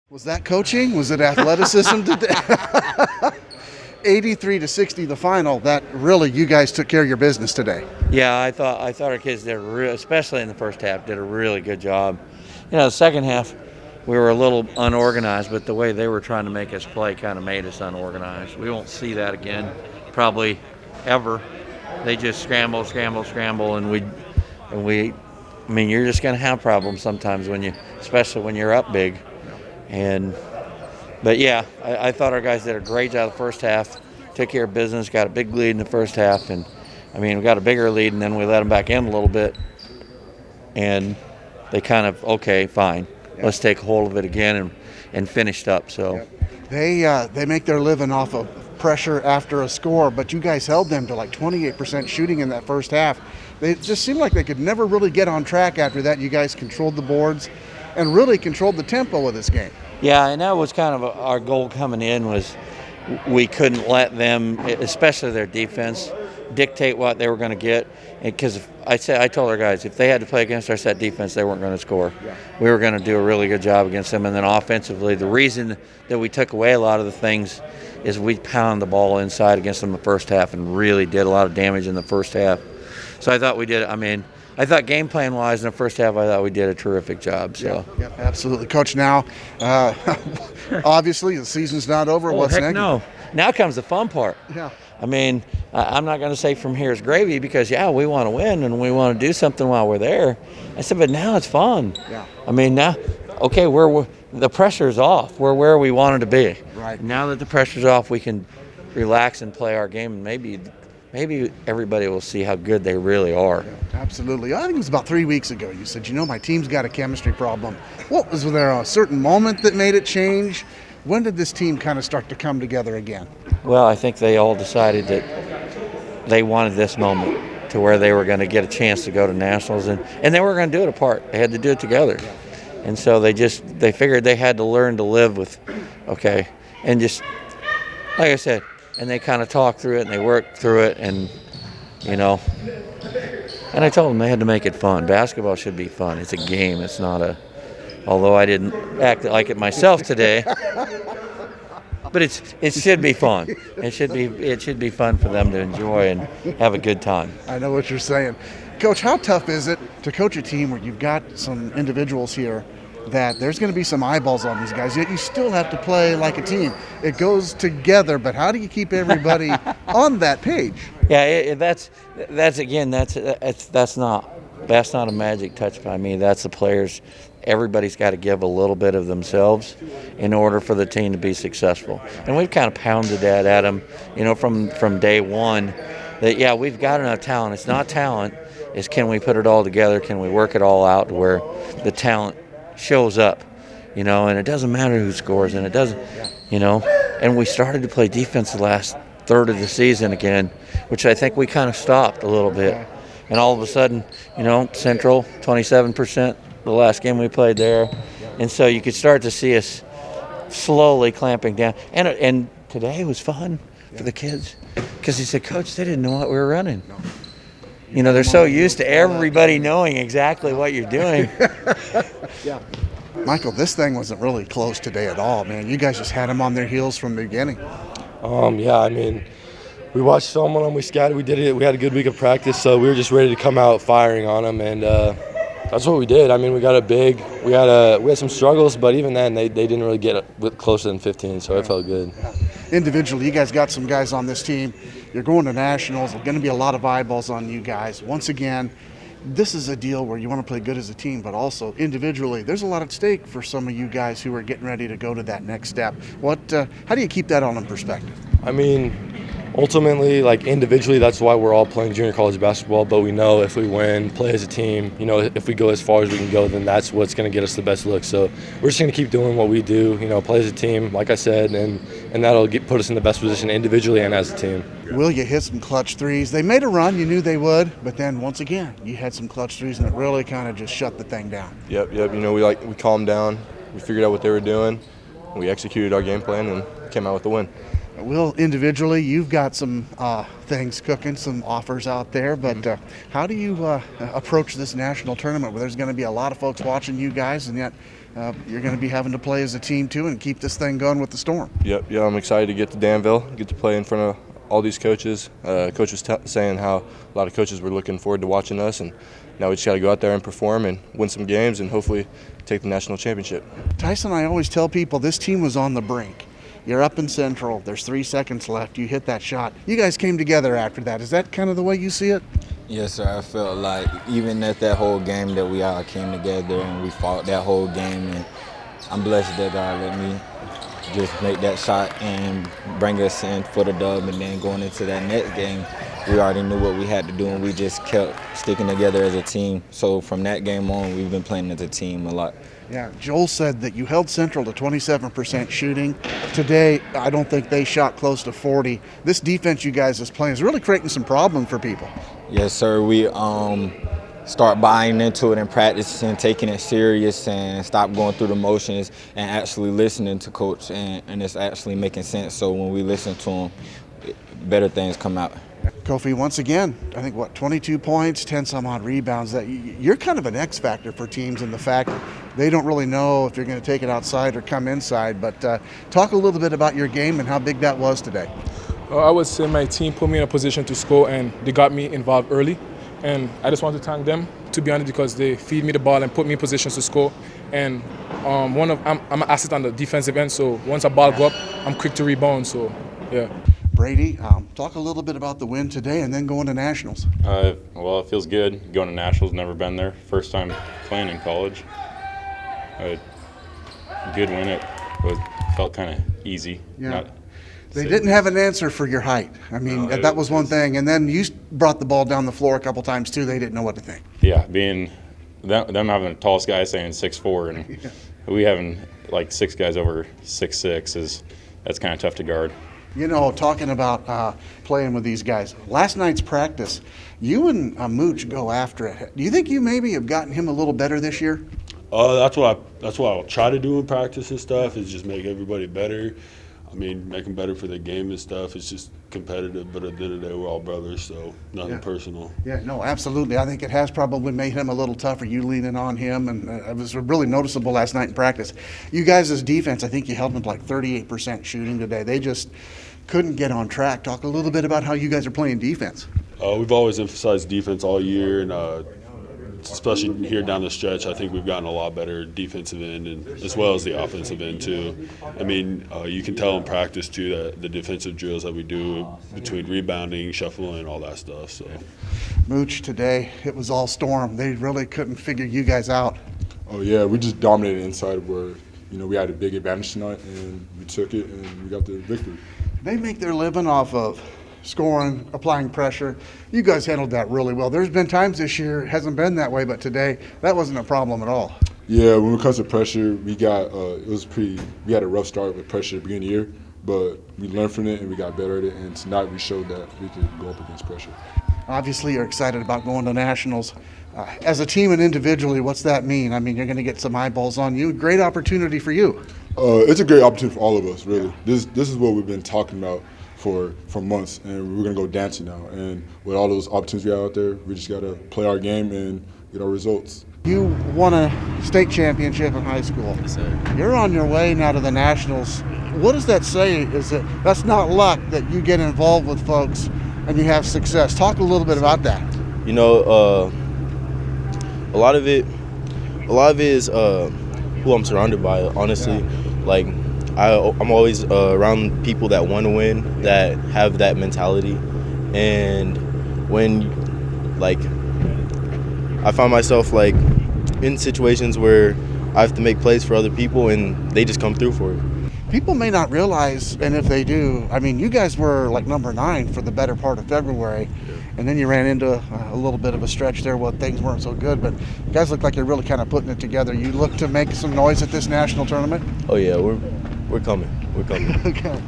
Was that coaching? Was it athleticism? 83-60 the final. That really, you guys took care of your business today. Yeah, I thought our kids did, especially in the first half, did a really good job. The second half, we were a little unorganized, but the way they were trying to make us play kind of made us unorganized. We won't see that again, probably ever. They just scramble, and we. I mean, you're just going to have problems sometimes especially when you're up big. But yeah, I thought our guys did a great job the first half, took care of business, got a big lead in the first half, and I mean, we got a bigger lead, and then we let them back in a little bit, and they kind of, okay, fine, let's take hold of it again, and finished up. So they make their living off of pressure after a score, but you guys held them to like 28% shooting in that first half. They just seemed like they could never really get on track after that. You guys controlled the boards and really controlled the tempo of this game. Yeah, and that was kind of our goal coming in, was we couldn't let them, especially their defense, dictate what they were going to get. Because I told our guys, if they had to play against our set defense, they weren't going to score. Yeah. We were going to do a really good job against them. And then offensively, the reason that we took away a lot of the things is we pounded the ball inside against them in the first half and really did a lot of damage in the first half. So I thought we did, I thought game plan wise in the first half, I thought we did a terrific job. So. Yeah, absolutely. Coach, now, obviously the season's not over. What's heck next? No. Now comes the fun part. Yeah. I'm not going to say from here is gravy because, we want to win and we want to do something while we're there. I said, but now it's fun. Yeah. Now, okay, the pressure's off. We're where we wanted to be. Right. Now that the pressure's off, we can relax and play our game, and maybe everybody will see how good they really are. Yeah, absolutely. I think it was about 3 weeks ago you said, my team's got a chemistry problem. Was there a certain moment that made it change? When did this team kind of start to come together again? Well, I think they all decided that they wanted this moment to where they were going to get a chance to go to nationals, and they were going to do it apart. They had to do it together. And so they figured they had to learn to live with, and just, like I said, and they kind of talked through it and they worked through it, and and I told them they had to make it fun. Basketball should be fun. It's a game. It's not although I didn't act like it myself today, but it should be fun. It should be fun for them to enjoy and have a good time. I know what you're saying. Coach, how tough is it to coach a team where you've got some individuals here that there's going to be some eyeballs on these guys, yet you still have to play like a team? It goes together, but how do you keep everybody on that page? Yeah, that's not a magic touch by me. That's the players. Everybody's got to give a little bit of themselves in order for the team to be successful. And we've kind of pounded that at them, from day one, that, we've got enough talent. It's not talent. It's can we put it all together? Can we work it all out to where the talent shows up, and it doesn't matter who scores, and it doesn't, and we started to play defense the last third of the season again, which I think we kind of stopped a little bit. And all of a sudden, Central, 27% the last game we played there. And so you could start to see us slowly clamping down. And today was fun for the kids because he said, Coach, they didn't know what we were running. They're so used to everybody knowing exactly what you're doing. Yeah. Michael, this thing wasn't really close today at all, man. You guys just had them on their heels from the beginning. We watched film on them, we scouted, we did it, we had a good week of practice, so we were just ready to come out firing on them, and that's what we did. We got it big. We had some struggles, but even then, they didn't really get closer than 15, so it felt good. Individually, you guys got some guys on this team. You're going to nationals. There's going to be a lot of eyeballs on you guys. Once again, this is a deal where you want to play good as a team, but also individually, there's a lot at stake for some of you guys who are getting ready to go to that next step. How do you keep that all in perspective? Ultimately, individually, that's why we're all playing junior college basketball, but we know if we win, play as a team, if we go as far as we can go, then that's what's going to get us the best look. So we're just going to keep doing what we do, play as a team, like I said, and that'll put us in the best position individually and as a team. Will you hit some clutch threes? They made a run, you knew they would, but then once again, you had some clutch threes and it really kind of just shut the thing down. Yep. We calmed down, we figured out what they were doing, we executed our game plan and came out with the win. Will, individually, you've got some things cooking, some offers out there, but how do you approach this national tournament where there's going to be a lot of folks watching you guys, and yet you're going to be having to play as a team too and keep this thing going with the Storm. Yep, yeah, I'm excited to get to Danville, get to play in front of all these coaches. Coach was saying how a lot of coaches were looking forward to watching us, and now we just got to go out there and perform and win some games and hopefully take the national championship. Tyson, I always tell people this team was on the brink. You're up in Central. There's 3 seconds left. You hit that shot. You guys came together after that. Is that kind of the way you see it? Yes, sir. I felt like even at that whole game that we all came together and we fought that whole game. And I'm blessed that God let me just make that shot and bring us in for the dub. And then going into that next game, we already knew what we had to do, and we just kept sticking together as a team. So from that game on, we've been playing as a team a lot. Yeah, Joel said that you held Central to 27% shooting. Today, I don't think they shot close to 40. This defense you guys is playing is really creating some problems for people. Yes, sir. We start buying into it in practice and taking it serious and stop going through the motions and actually listening to Coach, and it's actually making sense. So when we listen to him, better things come out. Kofi, once again, I think, 22 points, 10-some-odd rebounds. That you're kind of an X factor for teams in the fact that they don't really know if you're going to take it outside or come inside. But talk a little bit about your game and how big that was today. I would say my team put me in a position to score, and they got me involved early. And I just want to thank them, to be honest, because they feed me the ball and put me in positions to score. And I'm an asset on the defensive end, so once a ball go up, I'm quick to rebound. So, yeah. Brady, talk a little bit about the win today and then going to Nationals. Well, it feels good. Going to Nationals, never been there. First time playing in college. Good win. It felt kind of easy. Yeah. They didn't have an answer for your height. I mean, that was one thing. And then you brought the ball down the floor a couple times too. They didn't know what to think. Yeah, being them having the tallest guy saying 6'4", and we having like 6 guys over 6'6" that's kind of tough to guard. You know, talking about playing with these guys, last night's practice, you and Mooch go after it. Do you think you maybe have gotten him a little better this year? That's what I'll try to do in practice and stuff, is just make everybody better. I mean, make them better for the game and stuff. It's just competitive, but at the end of the day, we're all brothers, so nothing personal. Yeah, no, absolutely. I think it has probably made him a little tougher, you leaning on him, and it was really noticeable last night in practice. You guys' as defense, I think you held them to like 38% shooting today. They just couldn't get on track. Talk a little bit about how you guys are playing defense. We've always emphasized defense all year, and especially here down the stretch, I think we've gotten a lot better defensive end, and as well as the offensive end too. I mean, you can tell in practice too that the defensive drills that we do between rebounding, shuffling, all that stuff. So, Mooch, today it was all Storm. They really couldn't figure you guys out. Oh yeah, we just dominated inside where we had a big advantage tonight, and we took it and we got the victory. They make their living off of scoring, applying pressure. You guys handled that really well. There's been times this year it hasn't been that way, but today that wasn't a problem at all. Yeah, when it comes to pressure, we got we had a rough start with pressure at the beginning of the year, but we learned from it and we got better at it, and tonight we showed that we could go up against pressure. Obviously you're excited about going to Nationals. As a team and individually, what's that mean? I mean, you're going to get some eyeballs on you. Great opportunity for you. It's a great opportunity for all of us, really. This is what we've been talking about for months, and we're going to go dancing now. And with all those opportunities we have out there, we just got to play our game and get our results. You won a state championship in high school. Yes, sir. You're on your way now to the Nationals. What does that say? Is that's not luck that you get involved with folks and you have success? Talk a little bit about that. A lot of it is who I'm surrounded by, honestly. Like, I'm always around people that want to win, that have that mentality. And when, I find myself, in situations where I have to make plays for other people, and they just come through for it. People may not realize, and if they do, I mean, you guys were number 9 for the better part of February, and then you ran into a little bit of a stretch there where things weren't so good, but you guys look like you're really kind of putting it together. You look to make some noise at this national tournament? Oh, yeah, we're coming. We're coming. Okay.